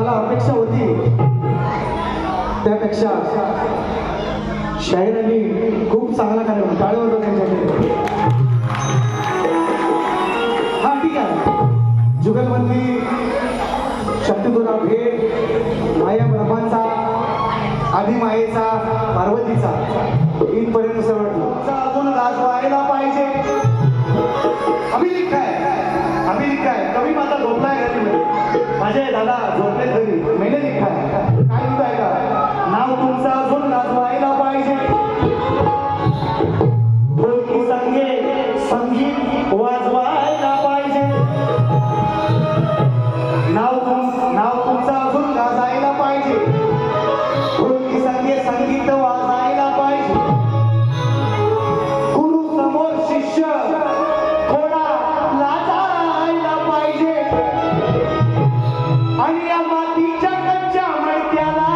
मला अपेक्षा होती त्यापेक्षा शाहिरांनी खूप चांगला कार्यक्रम टाळी होता त्यांच्याकडे. हा ठीक आहे. जुगलबंदी, शक्तिदुरा भेट, माया ब्रह्मांचा, आधी मायेचा, पार्वतीचा इथपर्यंत सवडलं. अजून गाजवायला पाहिजे. अभिलिखा आहे कवी माझा झोपलाय घरी, माझे दादा झोपले घरी, मैंने लिखा है. काय लिहिताय का? नाव तुमचं अजून गाजवायला पाहिजे. ढोलकी संगे संगीत वाजवायला पाहिजे. नाव तुमचं अजून गाजायला पाहिजे. ढोलकी संगे संगीत वाजायला पाहिजे. गुरु समोर शिष्य थोडा लाजायला पाहिजे. आणि या मातीच्या कच्च्या मडक्याला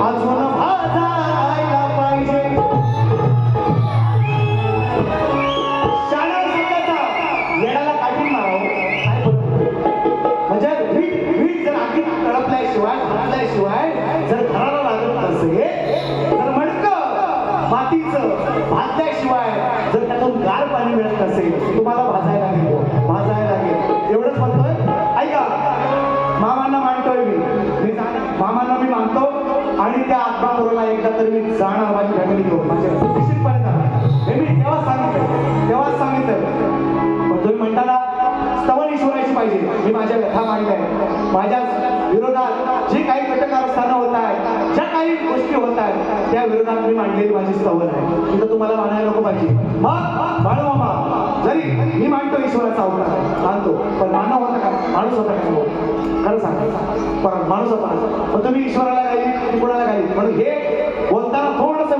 अजून भाजायला पाहिजे. शाळा स्वतःचा येण्याला काढून मारावं काय म्हणजे वीट जर आधी तडपल्याशिवाय भाजल्याशिवाय जर घराला लागत नसेल तर मडकं मातीचं भाजल्याशिवाय जर त्यातून गार पाणी मिळत नसेल तुम्हाला भाजायला लागेल. एवढंच म्हणतोय. ऐका, मामांना मानतोय मी मामांना मी मानतो आणि त्या आत्मापुराला एकदा तरी मी जाणार माझी फॅमिली घेऊन माझ्या निश्चितपणे जाणार हे मी तेव्हाच सांगितलं. पण तुम्ही म्हणता ना स्तवन ईश्वराची पाहिजे. मी माझ्या व्यथा मांडल्या. माझ्या विरोधात जे काही कटकारस्थानं होत आहेत, ज्या काही गोष्टी होत आहेत त्या विरोधात मी मांडलेली माझी स्तवन आहे. तिथं तुम्हाला मानायला नको पाहिजे. मग बाळू मामा जरी मी मांडतो ईश्वराचा अवतार मानतो, पण मानव होता का? माणूस होता का? खरं सांगा, पण माणूस होता. पण तुम्ही ईश्वराला गायली, कुणाला गायली? म्हणून हे बोलताना थोडासा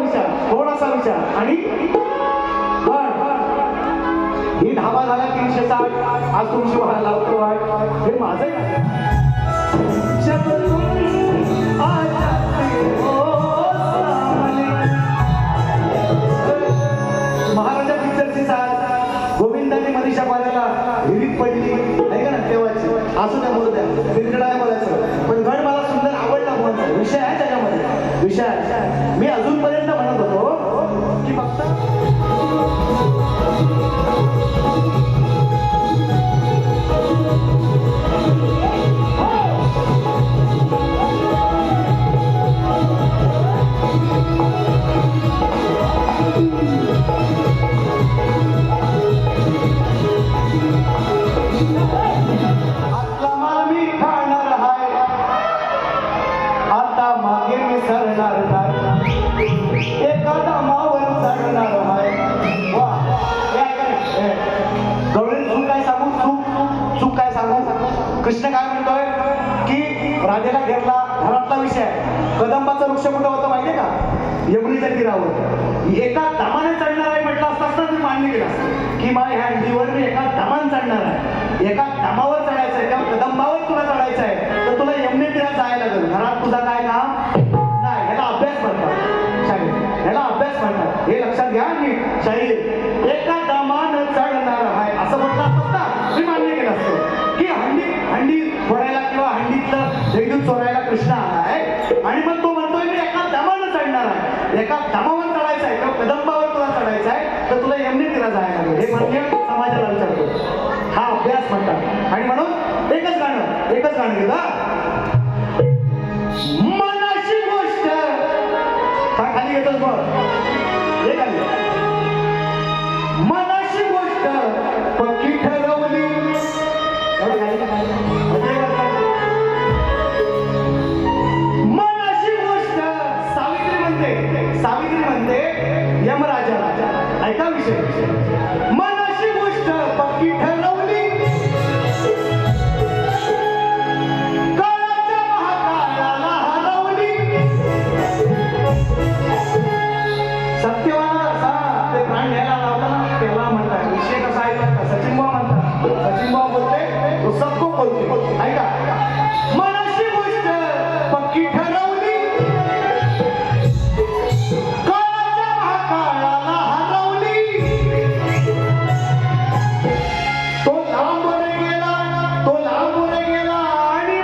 विचार आणि ही धावा झाल्या 360. आज तुमची व्हायला लावतो आहे हे माझं आहे. महाराजा पिक्चरची साथ गोविंदाने मनीषा पाण्याला विहिरीत पडली नाही का ना तेव्हाची. असू द्या बोलू द्या, निर्गडाने बोलायचं. पण गड मला सुंदर आवडला म्हणून विषय आहे त्याच्यामध्ये. विषय मी अजूनपर्यंत म्हणत होतो की फक्त कृष्ण काय म्हणतोय की राधेला घेरला घरातला विषय. कदंबाचा वृक्ष कुठं होता माहितीये का? यमुनेच्या तीरावर. एका दमाने चढणार आहे म्हटलं असताना तुम्ही मान्य केलं असतं की मला ह्या नदीवर मी एका दमान चढणार आहे. एका दमावर चढायचं आहे, त्या कदंबावर तुला चढायचं आहे तर तुला यमुने तीरात जायला लागेल. घरात तुझा काय काम नाही. ह्याला अभ्यास म्हणतात शाहीर, ह्याला अभ्यास म्हणतात. हे लक्षात घ्या. मी शाहीर एका दमानं चढणार आहे असं म्हटलं असतं ना, मी मान्य केलं असतं की हंडी फोडायला किंवा हंडीतलं देगदूत चोरायला कृष्ण आलाय आणि मग तो म्हणतोय मी एका दमानं चढणार आहे. एका दमावर चढायचं आहे किंवा कदंबावर तुला चढायचं आहे तर तुला यमुने तीरात जायला लागेल. हे म्हणजे समाजाला विचारतो. हा अभ्यास म्हणतात. आणि म्हणून एकच गाणं घेता. मनाची गोष्ट हा खाली घेतोच बघ. हे खाली मनाची गोष्ट पक्की ठरवली. मनाची गोष्ट सावित्री म्हणते यमराजा. ऐका विषय. मनाची गोष्ट पक्की ठरवली. काळाच्या महाकाळाला हरवली. सत्यवान ते प्राण घ्यायला लावताना तेव्हा म्हणतात विषय कसा आहे. सचिन भाऊ म्हणतात बोलते तो सबको बोलते. ऐका. मनाची गोष्ट पक्की ठरवली. काळाच्या महाकाळाला हरवली. तो लांब गेला आणि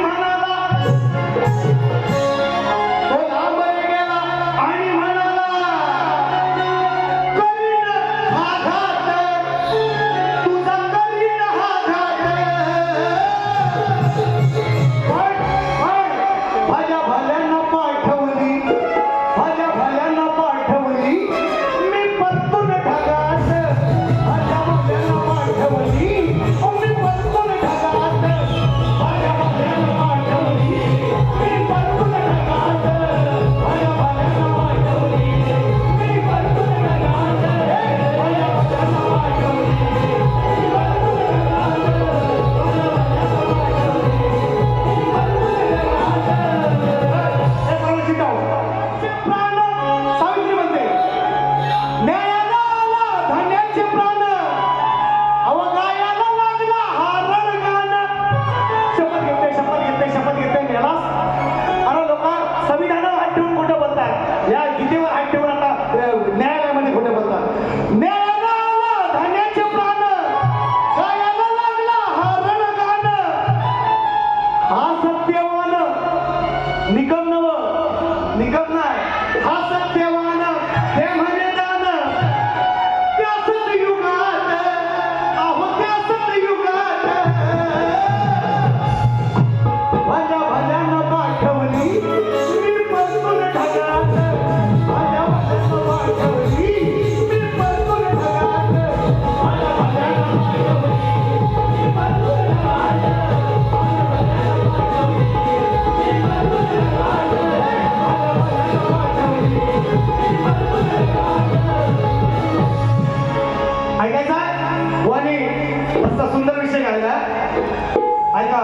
ऐका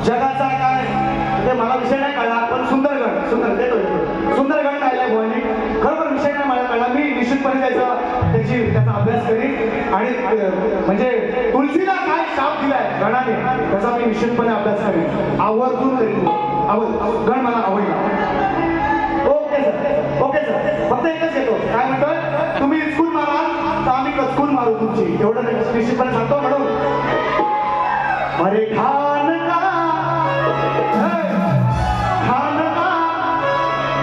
जगाचा काय ते मला विषय नाही कळला पण सुंदरगड सुंदरगड काढलाय भुवानी खरोखर विषय नाही मला कळला मी निश्चितपणे त्याचा अभ्यास करीन आणि म्हणजे तुलसीला काय शाप दिलाय गणाने त्याचा मी निश्चितपणे अभ्यास करीन आवर्जून करीन गण मला आवडला ओके सर फक्त एकच येतो काय म्हणतोय तुम्ही स्कूल माराल तर आम्ही कचकूल मारू तुमची एवढं निश्चितपणे सांगतो म्हणून अरे ठाण का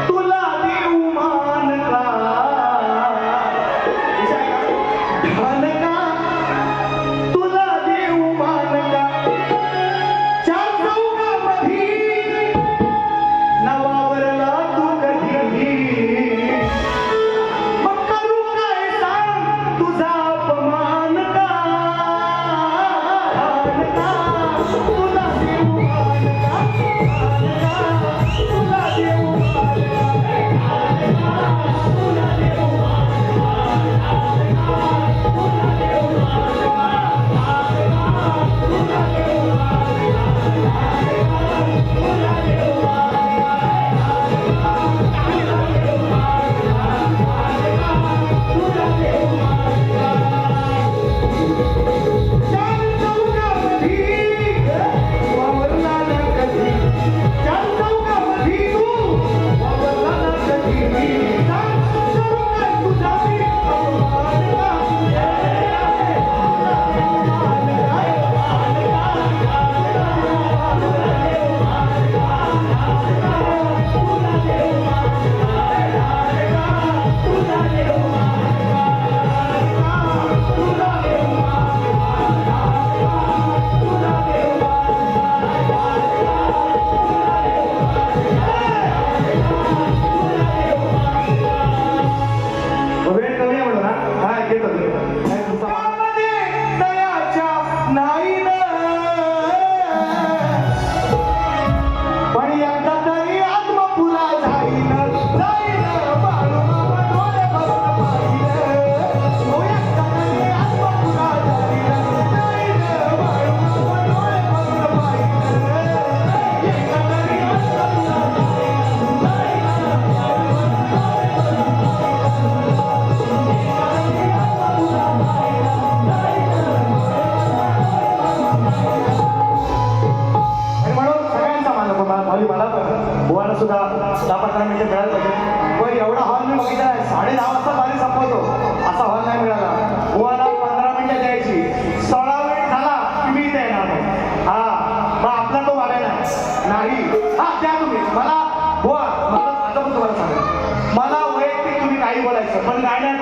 तुला देऊ मान का ठाण का तुला देऊ मान का चार चौकामध्ये नवावरला तू कधी मग करू काय सांग तुझा अपमान का ठाण का तुला देऊ मान का तुला देऊ मान सुद्धा 10-15 मिनिटं मिळायला पाहिजे पण एवढा हॉल मी बघितला 10:30 वाजता बारी संपवतो असा हॉल नाही मिळाला बुवाला 15 मिनिटं द्यायची 16 मिनिट झाला की मी इथे येणार नाही हा मग आपला तो वागायला नाही हा द्या तुम्ही मला बुवा मला आता पण तुम्हाला सांगा मला वैयक्तिक तुम्ही काही बोलायचं पण गाण्या